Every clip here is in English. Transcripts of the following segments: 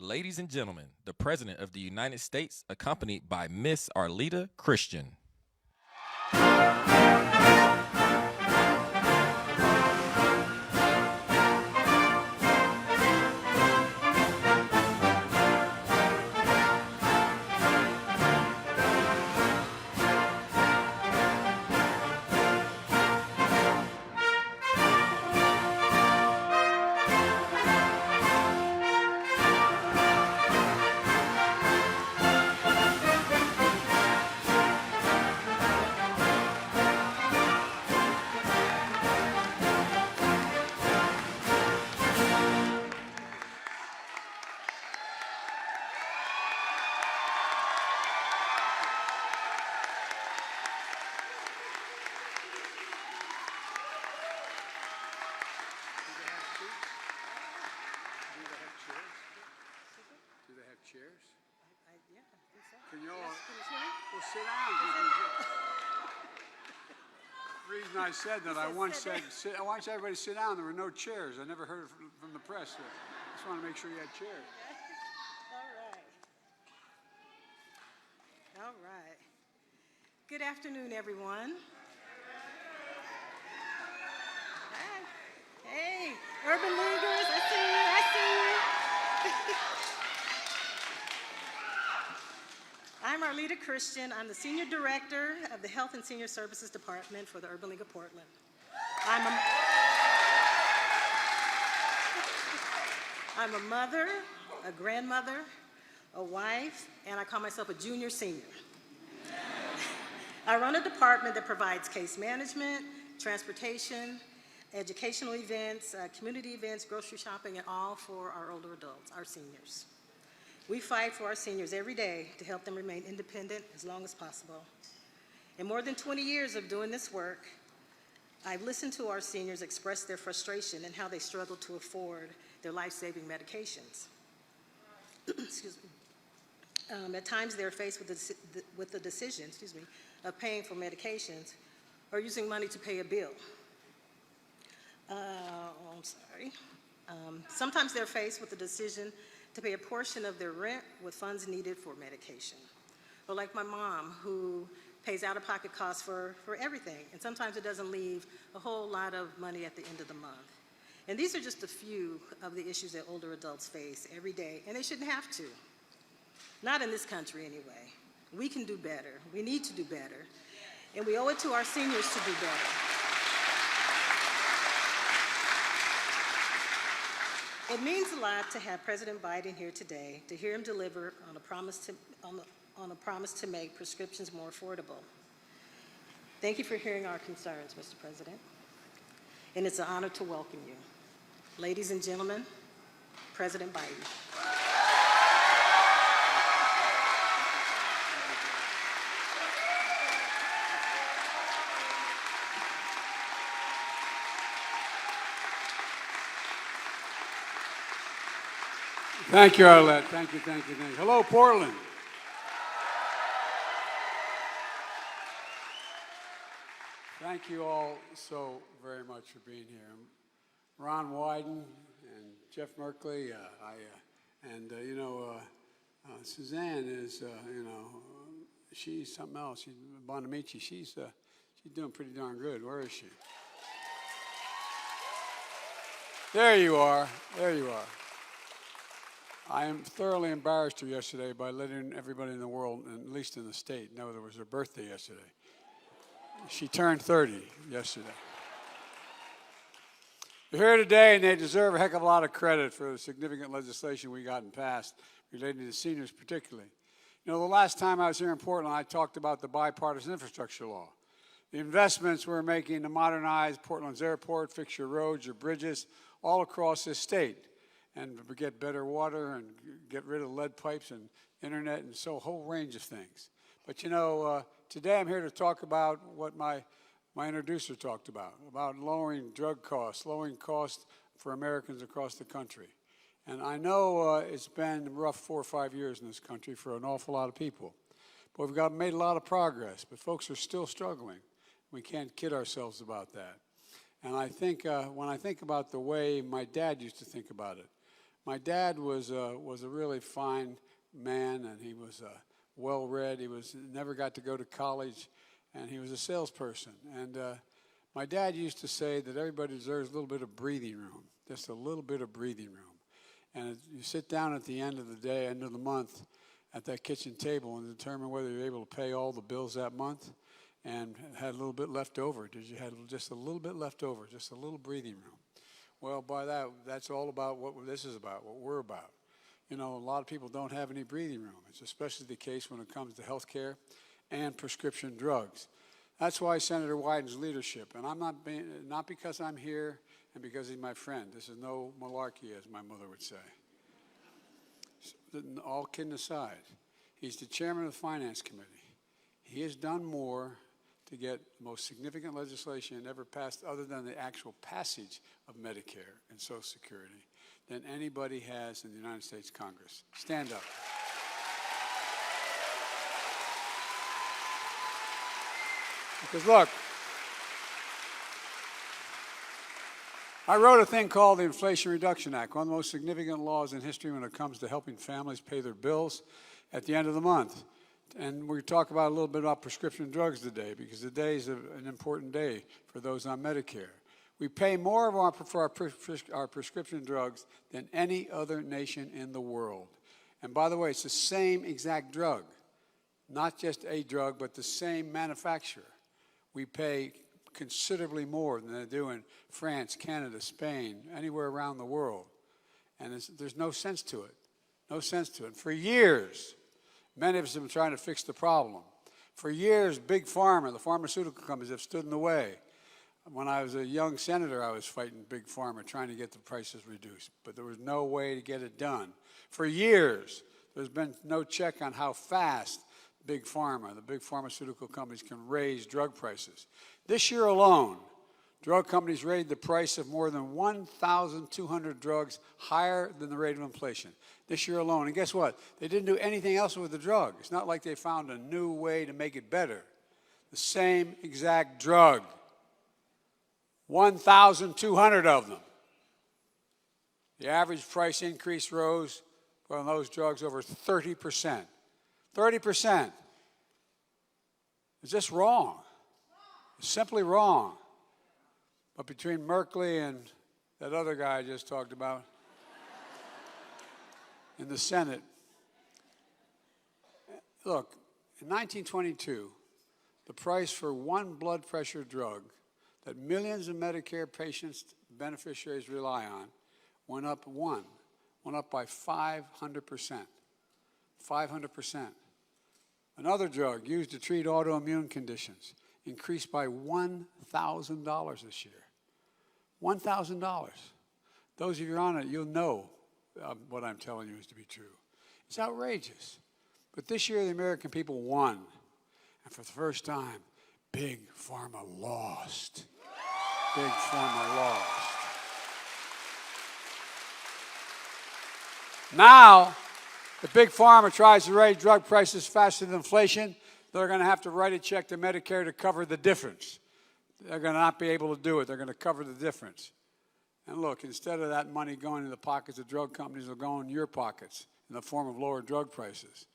Ladies and gentlemen, the President of the United States, accompanied by Miss Arleta Christian. Chairs? Yeah, I think so. Can you all Yes, well, sit down? The reason I said that, I once said, I want everybody to sit down. There were no chairs. I never heard it from the press. I just want to make sure you had chairs. All right. Good afternoon, everyone. Hey, Urban Leaguers, I see you. I'm Arleta Christian. I'm the Senior Director of the Health and Senior Services Department for the Urban League of Portland. I'm a mother, a grandmother, a wife, and I call myself a junior senior. I run a department that provides case management, transportation, educational events, community events, grocery shopping, and all for our older adults, our seniors. We fight for our seniors every day to help them remain independent as long as possible. In more than 20 years of doing this work, I've listened to our seniors express their frustration and how they struggle to afford their life-saving medications. Excuse me. At times, they're faced with the decision, of paying for medications or using money to pay a bill. Sometimes they're faced with the decision to pay a portion of their rent with funds needed for medication. Or like my mom, who pays out-of-pocket costs for everything, and sometimes it doesn't leave a whole lot of money at the end of the month. And these are just a few of the issues that older adults face every day, and they shouldn't have to. Not in this country, anyway. We can do better. We need to do better. And we owe it to our seniors to do better. It means a lot to have President Biden here today, to hear him deliver on a promise to make prescriptions more affordable. Thank you for hearing our concerns, Mr. President. And it's an honor to welcome you. Ladies and gentlemen, President Biden. Thank you, Arlette. Thank you. Hello, Portland. Thank you all so very much for being here. Ron Wyden and Jeff Merkley, Suzanne is, she's something else. She's Bonamici. She's doing pretty darn good. Where is she? There you are. I am thoroughly embarrassed her yesterday by letting everybody in the world, at least in the state, know there was her birthday yesterday. She turned 30 yesterday. They're here today, and they deserve a heck of a lot of credit for the significant legislation we gotten passed relating to seniors particularly. You know, the last time I was here in Portland, I talked about the bipartisan infrastructure law. The investments we're making to modernize Portland's airport, fix your roads, your bridges, all across this state, and get better water and get rid of lead pipes and internet and so a whole range of things. But today I'm here to talk about what my introducer talked about lowering drug costs, lowering costs for Americans across the country. And I know it's been a rough 4 or 5 years in this country for an awful lot of people. But we've made a lot of progress, but folks are still struggling. We can't kid ourselves about that. And I think when I think about the way my dad used to think about it, My dad was a really fine man, and he was well-read. He never got to go to college, and he was a salesperson. And my dad used to say that everybody deserves a little bit of breathing room, just a little bit of breathing room. And you sit down at the end of the day, end of the month, at that kitchen table and determine whether you're able to pay all the bills that month and had a little bit left over. Did you have just a little bit left over, just a little breathing room? Well, by that's all about what this is about, what we're about. You know, a lot of people don't have any breathing room. It's especially the case when it comes to health care and prescription drugs. That's why Senator Wyden's leadership, and I'm not because I'm here and because he's my friend. This is no malarkey, as my mother would say. All kidding aside, he's the chairman of the Finance Committee. He has done more to get the most significant legislation ever passed, other than the actual passage of Medicare and Social Security, than anybody has in the United States Congress. Stand up. Because look, I wrote a thing called the Inflation Reduction Act, one of the most significant laws in history when it comes to helping families pay their bills at the end of the month. And we talk about a little bit about prescription drugs today, because today is an important day for those on Medicare. We pay more for our prescription drugs than any other nation in the world. And by the way, it's the same exact drug, not just a drug, but the same manufacturer. We pay considerably more than they do in France, Canada, Spain, anywhere around the world. And there's no sense to it. No sense to it. For years, many of us have been trying to fix the problem. For years, Big Pharma, the pharmaceutical companies, have stood in the way. When I was a young senator, I was fighting Big Pharma, trying to get the prices reduced. But there was no way to get it done. For years, there's been no check on how fast Big Pharma, the big pharmaceutical companies, can raise drug prices. This year alone, drug companies raised the price of more than 1,200 drugs higher than the rate of inflation. This year alone. And guess what? They didn't do anything else with the drug. It's not like they found a new way to make it better. The same exact drug. 1,200 of them. The average price increase rose on those drugs over 30%. 30%. It's just wrong. It's simply wrong. But between Merkley and that other guy I just talked about in the Senate, look, in 1922, the price for one blood pressure drug that millions of Medicare patients, beneficiaries rely on, went up by 500%. 500%. Another drug used to treat autoimmune conditions increased by $1,000 this year. $1,000. Those of you on it, you'll know what I'm telling you is to be true. It's outrageous. But this year, the American people won. And for the first time, Big Pharma lost. Big Pharma lost. Now, if Big Pharma tries to raise drug prices faster than inflation, they're going to have to write a check to Medicare to cover the difference. They're going to not be able to do it. They're going to cover the difference. And look, instead of that money going in the pockets of drug companies, it'll go in your pockets in the form of lower drug prices.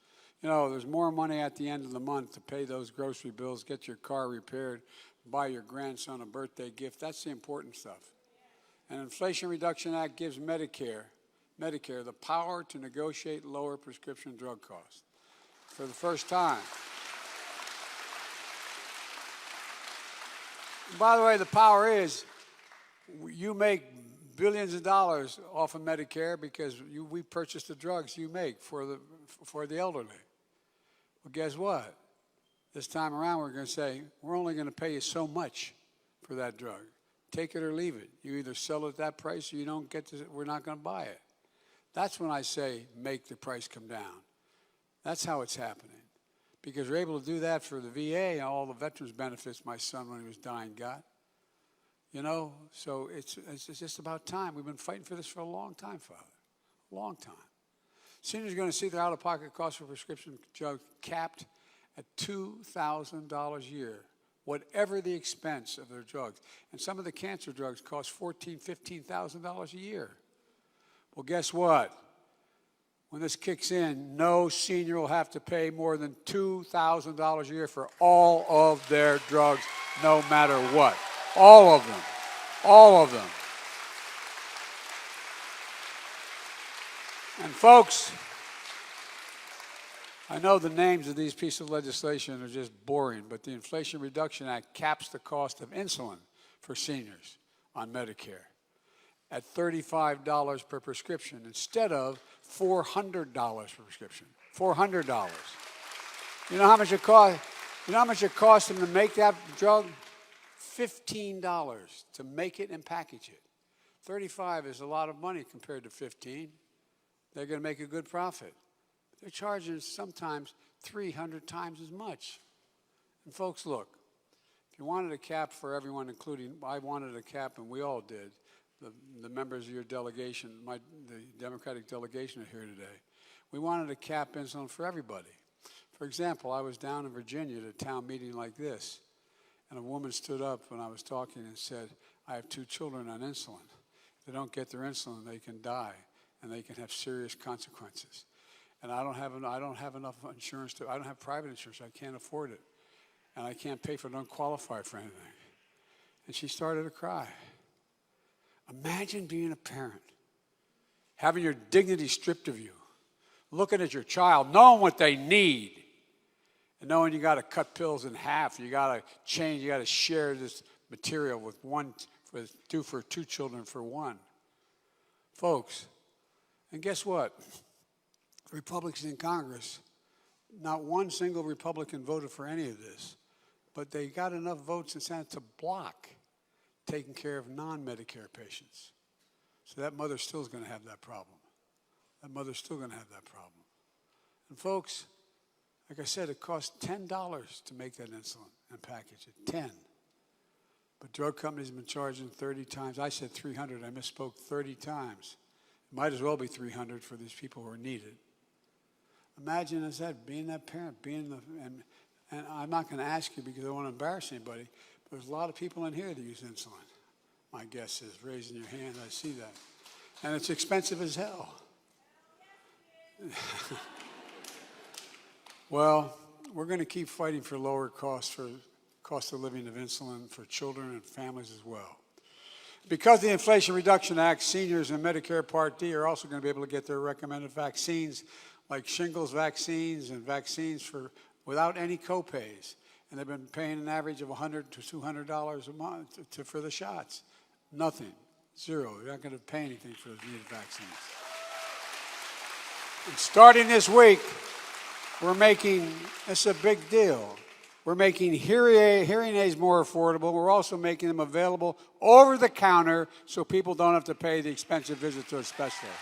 You know, there's more money at the end of the month to pay those grocery bills, get your car repaired, buy your grandson a birthday gift. That's the important stuff. And Inflation Reduction Act gives Medicare the power to negotiate lower prescription drug costs for the first time. And by the way, the power is you make billions of dollars off of Medicare because we purchase the drugs you make for the elderly. Well, guess what? This time around, we're going to say, we're only going to pay you so much for that drug. Take it or leave it. You either sell it at that price or you don't get to, we're not going to buy it. That's when I say make the price come down. That's how it's happening. Because we're able to do that for the VA and all the veterans benefits my son when he was dying got. You know, so it's just about time. We've been fighting for this for a long time, Father. A long time. Seniors are going to see their out-of-pocket cost for prescription drugs capped at $2,000 a year, whatever the expense of their drugs. And some of the cancer drugs cost $14,000, $15,000 a year. Well, guess what? When this kicks in, no senior will have to pay more than $2,000 a year for all of their drugs, no matter what. All of them. All of them. And folks, I know the names of these pieces of legislation are just boring, but the Inflation Reduction Act caps the cost of insulin for seniors on Medicare at $35 per prescription instead of $400 per prescription. $400. You know how much it costs? You know how much it costs them to make that drug? $15 to make it and package it. $35 is a lot of money compared to $15. They're going to make a good profit. They're charging sometimes 300 times as much. And folks, look, if you wanted a cap for everyone, including, I wanted a cap, and we all did, the members of your delegation, the Democratic delegation are here today. We wanted to cap insulin for everybody. For example, I was down in Virginia at a town meeting like this, and a woman stood up when I was talking and said, I have 2 children on insulin. If they don't get their insulin, they can die, and they can have serious consequences. And I don't have enough insurance I don't have private insurance. I can't afford it. And I can't pay for it. I don't qualify for anything. And she started to cry. Imagine being a parent, having your dignity stripped of you, looking at your child, knowing what they need, and knowing you got to cut pills in half, you got to change, you got to share this material with for 2 children for 1. Folks, and guess what? Republicans in Congress, not one single Republican voted for any of this, but they got enough votes in Senate to block taking care of non-Medicare patients. So that mother still is going to have that problem. That mother's still going to have that problem. And folks, like I said, it costs $10 to make that insulin and package it, 10. But drug companies have been charging 30 times. I said 300, I misspoke, 30 times. It might as well be 300 for these people who are needed. Imagine, as I said, being that parent, and I'm not going to ask you because I don't want to embarrass anybody, but there's a lot of people in here that use insulin. My guess is raising your hand, I see that. And it's expensive as hell. Well, we're going to keep fighting for lower costs for cost of living of insulin for children and families as well. Because of the Inflation Reduction Act, seniors in Medicare Part D are also going to be able to get their recommended vaccines like shingles vaccines and vaccines without any copays. And they've been paying an average of $100 to $200 a month for the shots. Nothing. Zero. You're not going to pay anything for those needed vaccines. And starting this week, it's a big deal. We're making hearing aids more affordable. We're also making them available over the counter so people don't have to pay the expensive visit to a specialist.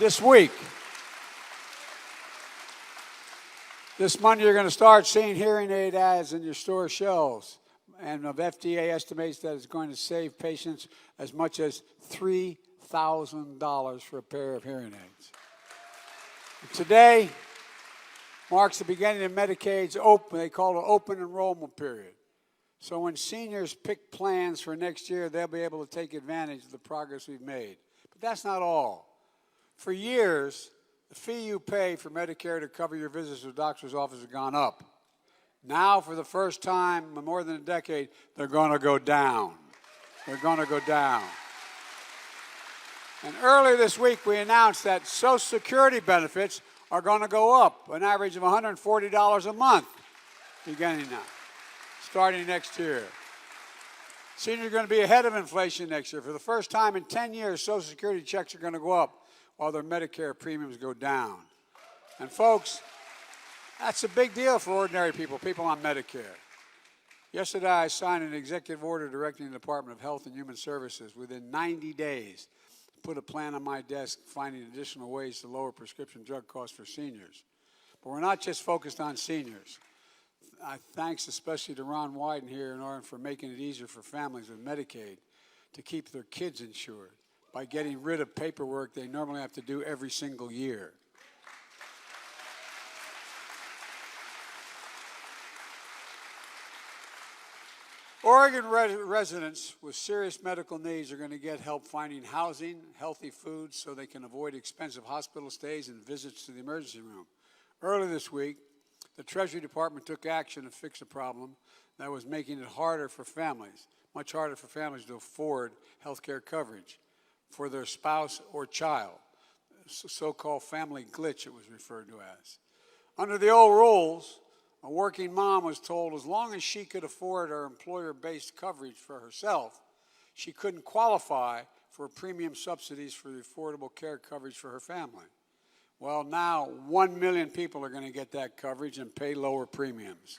This week, this Monday, you're going to start seeing hearing aid ads in your store shelves. And the FDA estimates that it's going to save patients as much as $3,000 for a pair of hearing aids. And today marks the beginning of Medicaid's they call it open enrollment period. So when seniors pick plans for next year, they'll be able to take advantage of the progress we've made. But that's not all. For years, the fee you pay for Medicare to cover your visits to the doctor's office has gone up. Now, for the first time in more than a decade, they're going to go down. They're going to go down. And earlier this week, we announced that Social Security benefits are going to go up, an average of $140 a month, beginning now, starting next year. Seniors are going to be ahead of inflation next year. For the first time in 10 years, Social Security checks are going to go up while their Medicare premiums go down. And folks, that's a big deal for ordinary people on Medicare. Yesterday, I signed an executive order directing the Department of Health and Human Services within 90 days to put a plan on my desk finding additional ways to lower prescription drug costs for seniors. But we're not just focused on seniors. Thanks especially to Ron Wyden here in Oregon for making it easier for families with Medicaid to keep their kids insured by getting rid of paperwork they normally have to do every single year. Oregon residents with serious medical needs are going to get help finding housing, healthy food, so they can avoid expensive hospital stays and visits to the emergency room. Earlier this week, the Treasury Department took action to fix a problem that was making it harder for families, much harder for families to afford health care coverage for their spouse or child. So-called family glitch, it was referred to as. Under the old rules, a working mom was told as long as she could afford her employer-based coverage for herself, she couldn't qualify for premium subsidies for the affordable care coverage for her family. Well, now 1 million people are going to get that coverage and pay lower premiums.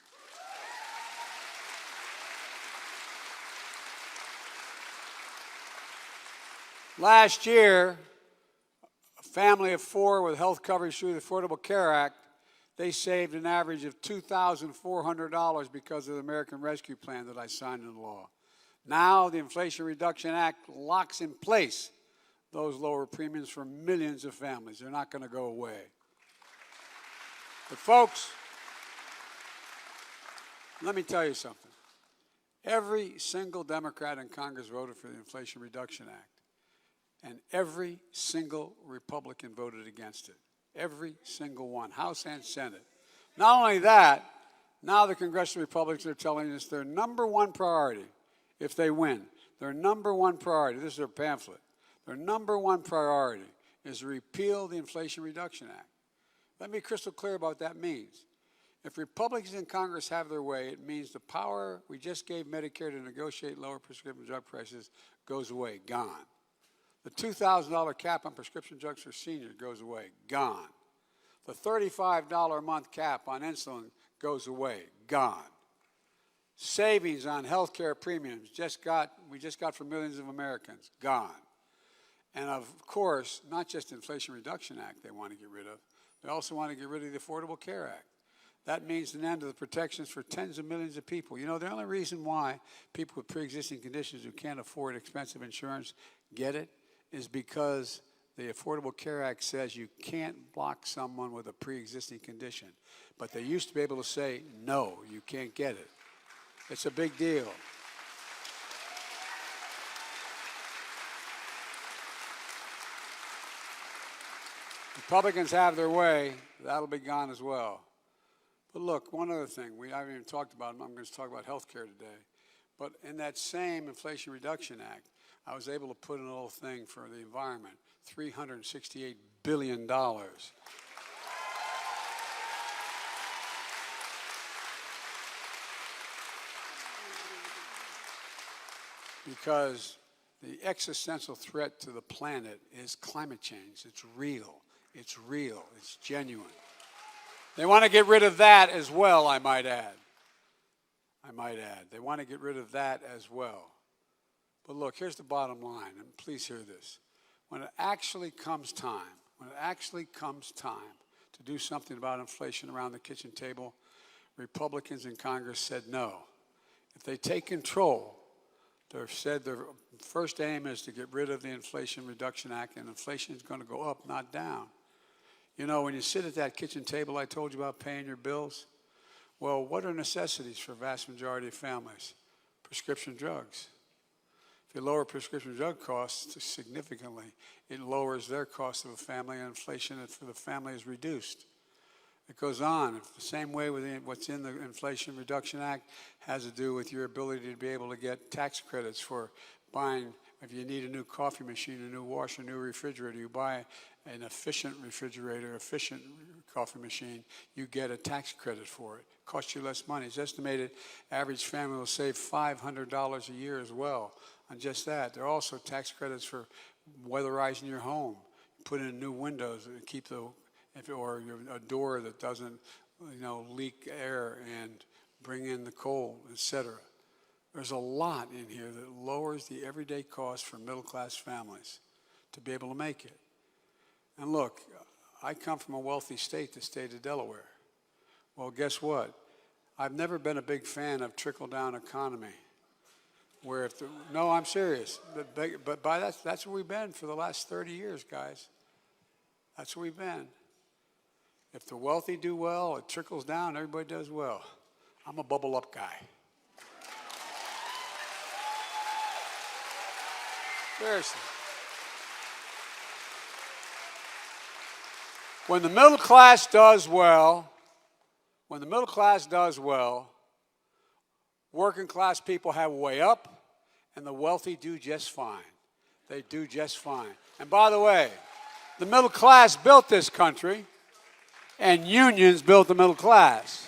Last year, a family of 4 with health coverage through the Affordable Care Act, they saved an average of $2,400 because of the American Rescue Plan that I signed into law. Now the Inflation Reduction Act locks in place those lower premiums for millions of families. They're not going to go away. But folks, let me tell you something. Every single Democrat in Congress voted for the Inflation Reduction Act, and every single Republican voted against it. Every single one, House and Senate. Not only that, now the Congressional Republicans are telling us their number one priority, if they win, their number one priority, this is their pamphlet, their number one priority is to repeal the Inflation Reduction Act. Let me be crystal clear about what that means. If Republicans in Congress have their way, it means the power we just gave Medicare to negotiate lower prescription drug prices goes away, gone. The $2,000 cap on prescription drugs for seniors goes away, gone. The $35 a month cap on insulin goes away, gone. Savings on health care premiums we just got for millions of Americans, gone. And of course, not just the Inflation Reduction Act they want to get rid of, they also want to get rid of the Affordable Care Act. That means an end to the protections for tens of millions of people. You know, the only reason why people with pre-existing conditions who can't afford expensive insurance get it is because the Affordable Care Act says you can't block someone with a pre-existing condition. But they used to be able to say, no, you can't get it. It's a big deal. Republicans have their way, that'll be gone as well. But look, one other thing, we haven't even talked about, I'm going to talk about health care today. But in that same Inflation Reduction Act, I was able to put in a little thing for the environment, $368 billion. Because the existential threat to the planet is climate change. It's real. It's real. It's genuine. They want to get rid of that as well, I might add. They want to get rid of that as well. But look, here's the bottom line, and please hear this. When it actually comes time to do something about inflation around the kitchen table, Republicans in Congress said no. If they take control, they've said their first aim is to get rid of the Inflation Reduction Act, and inflation is going to go up, not down. You know, when you sit at that kitchen table I told you about paying your bills, well, what are necessities for a vast majority of families? Prescription drugs. If you lower prescription drug costs significantly, it lowers their cost of a family, and inflation for the family is reduced. It goes on. It's the same way with what's in the Inflation Reduction Act has to do with your ability to be able to get tax credits for buying, if you need a new coffee machine, a new washer, a new refrigerator, you buy an efficient refrigerator, efficient coffee machine, you get a tax credit for it. It costs you less money. It's estimated average family will save $500 a year as well on just that. There are also tax credits for weatherizing your home. Put in new windows to keep or a door that doesn't, leak air and bring in the cold, etc. There's a lot in here that lowers the everyday cost for middle-class families to be able to make it. And look, I come from a wealthy state, the state of Delaware. Well, guess what? I've never been a big fan of trickle-down economy. Where no, I'm serious. But that's where we've been for the last 30 years, guys. That's where we've been. If the wealthy do well, it trickles down, everybody does well. I'm a bubble up guy. Seriously. When the middle class does well, working class people have a way up, and the wealthy do just fine. They do just fine. And by the way, the middle class built this country, and unions built the middle class.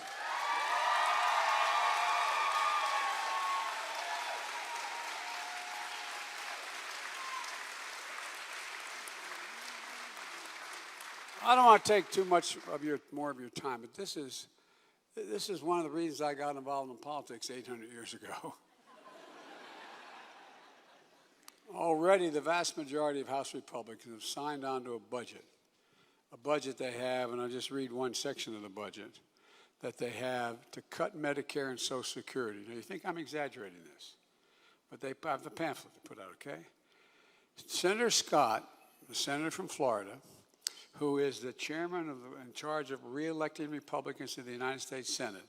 I don't want to take too much of more of your time, but this is one of the reasons I got involved in politics 800 years ago. Already, the vast majority of House Republicans have signed on to a budget they have, and I'll just read one section of the budget that they have to cut Medicare and Social Security. Now, you think I'm exaggerating this, but they have the pamphlet they put out, okay? Senator Scott, the senator from Florida, who is the chairman in charge of re-electing Republicans to the United States Senate,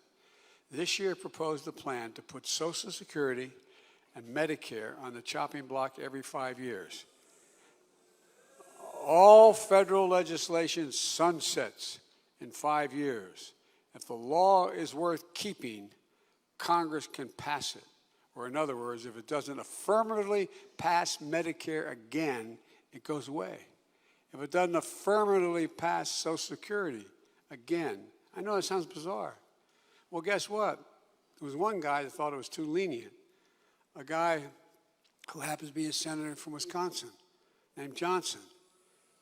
this year proposed a plan to put Social Security and Medicare on the chopping block every 5 years. All federal legislation sunsets in 5 years. If the law is worth keeping, Congress can pass it. Or in other words, if it doesn't affirmatively pass Medicare again, it goes away. If it doesn't affirmatively pass Social Security again, I know it sounds bizarre. Well, guess what? There was one guy that thought it was too lenient. A guy who happens to be a senator from Wisconsin named Johnson.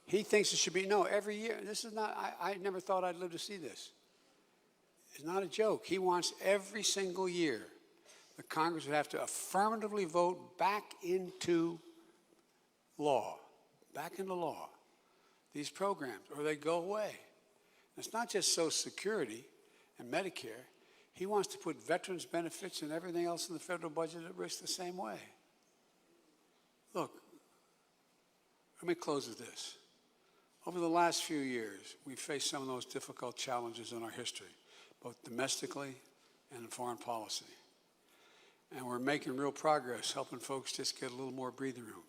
He thinks it should be, no, every year. This is not, I never thought I'd live to see this. It's not a joke. He wants every single year the Congress would have to affirmatively vote back into law, these programs, or they go away. It's not just Social Security and Medicare. He wants to put veterans' benefits and everything else in the federal budget at risk the same way. Look, let me close with this. Over the last few years, we've faced some of those difficult challenges in our history, both domestically and in foreign policy. And we're making real progress, helping folks just get a little more breathing room.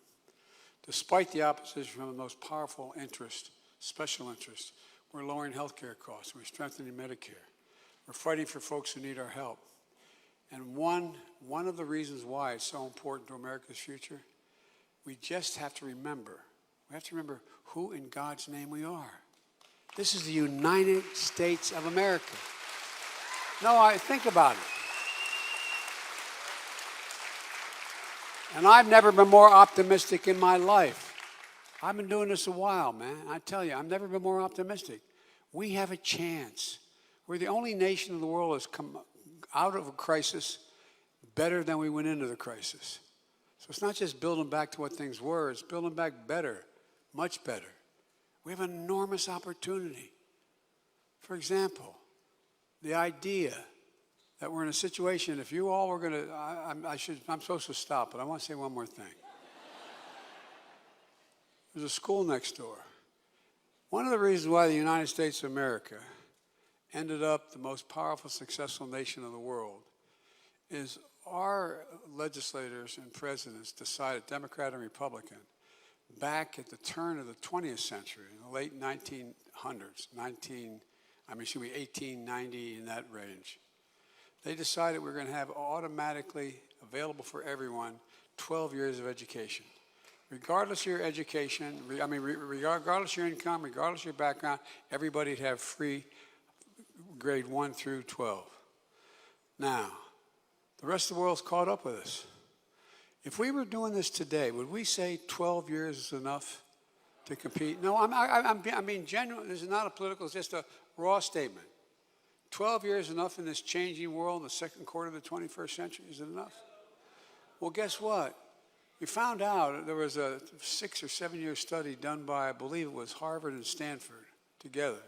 Despite the opposition from the most powerful interest, special interest, we're lowering health care costs. We're strengthening Medicare. We're fighting for folks who need our help. And one of the reasons why it's so important to America's future, we just have to remember. We have to remember who in God's name we are. This is the United States of America. No, think about it. And I've never been more optimistic in my life. I've been doing this a while, man. I tell you, I've never been more optimistic. We have a chance. We're the only nation in the world that's come out of a crisis better than we went into the crisis. So it's not just building back to what things were, it's building back better, much better. We have an enormous opportunity. For example, the idea that we're in a situation, if you all were going to, I'm supposed to stop, but I want to say one more thing. There's a school next door. One of the reasons why the United States of America ended up the most powerful, successful nation in the world is our legislators and presidents decided, Democrat and Republican, back at the turn of the 20th century, in the late 1900s, 1890, in that range. They decided we're going to have automatically available for everyone 12 years of education. Regardless of your education, regardless of your income, regardless of your background, everybody'd have free grade 1 through 12. Now, the rest of the world's caught up with us. If we were doing this today, would we say 12 years is enough to compete? No, I'm being genuine. This is not a political, it's just a raw statement. 12 years enough in this changing world in the second quarter of the 21st century? Is it enough? Well, guess what? We found out there was a 6 or 7 year study done by, I believe it was Harvard and Stanford together,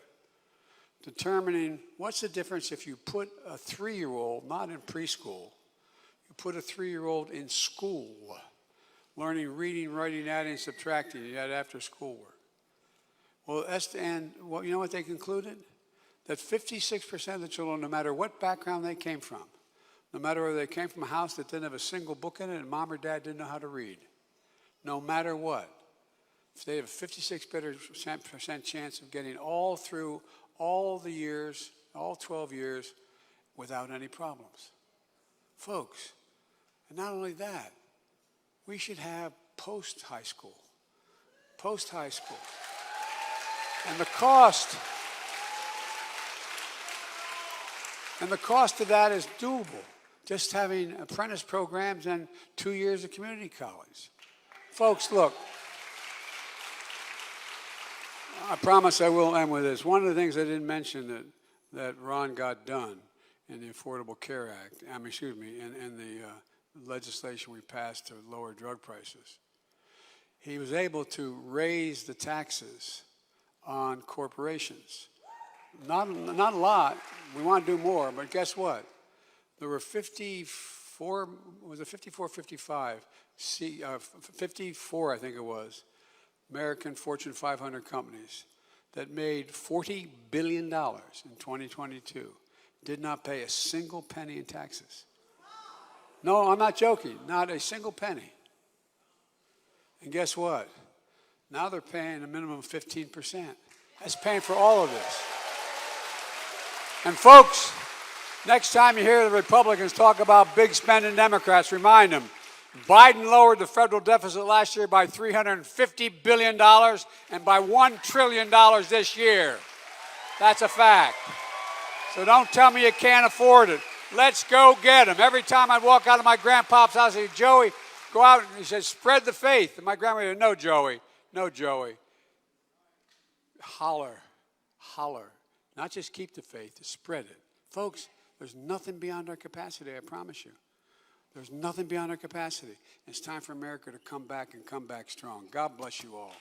determining what's the difference if you put a 3-year-old, not in preschool, you put a 3-year-old in school, learning reading, writing, adding, subtracting, you had after schoolwork. Well, you know what they concluded? That 56% of the children, no matter what background they came from, no matter whether they came from a house that didn't have a single book in it and mom or dad didn't know how to read, no matter what. If they have a 56% chance of getting all through all the years, all 12 years, without any problems. Folks, and not only that, we should have post-high school. Post-high school. And the cost of that is doable. Just having apprentice programs and 2 years of community college. Folks, look, I promise I will end with this. One of the things I didn't mention that Ron got done in the Affordable Care Act, in the legislation we passed to lower drug prices, he was able to raise the taxes on corporations. Not a lot. We want to do more, but guess what? There were 54, 54, I think it was, American Fortune 500 companies that made $40 billion in 2022 did not pay a single penny in taxes. No, I'm not joking, not a single penny. And guess what? Now they're paying a minimum of 15%. That's paying for all of this. And folks, next time you hear the Republicans talk about big spending Democrats, remind them, Biden lowered the federal deficit last year by $350 billion and by $1 trillion this year. That's a fact. So don't tell me you can't afford it. Let's go get them. Every time I'd walk out of my grandpa's house, I'd say, Joey, go out, and he says, spread the faith. And my grandmother would say, no, Joey, no, Joey. Holler, holler. Not just keep the faith, to spread it. Folks, there's nothing beyond our capacity, I promise you. There's nothing beyond our capacity. It's time for America to come back and come back strong. God bless you all.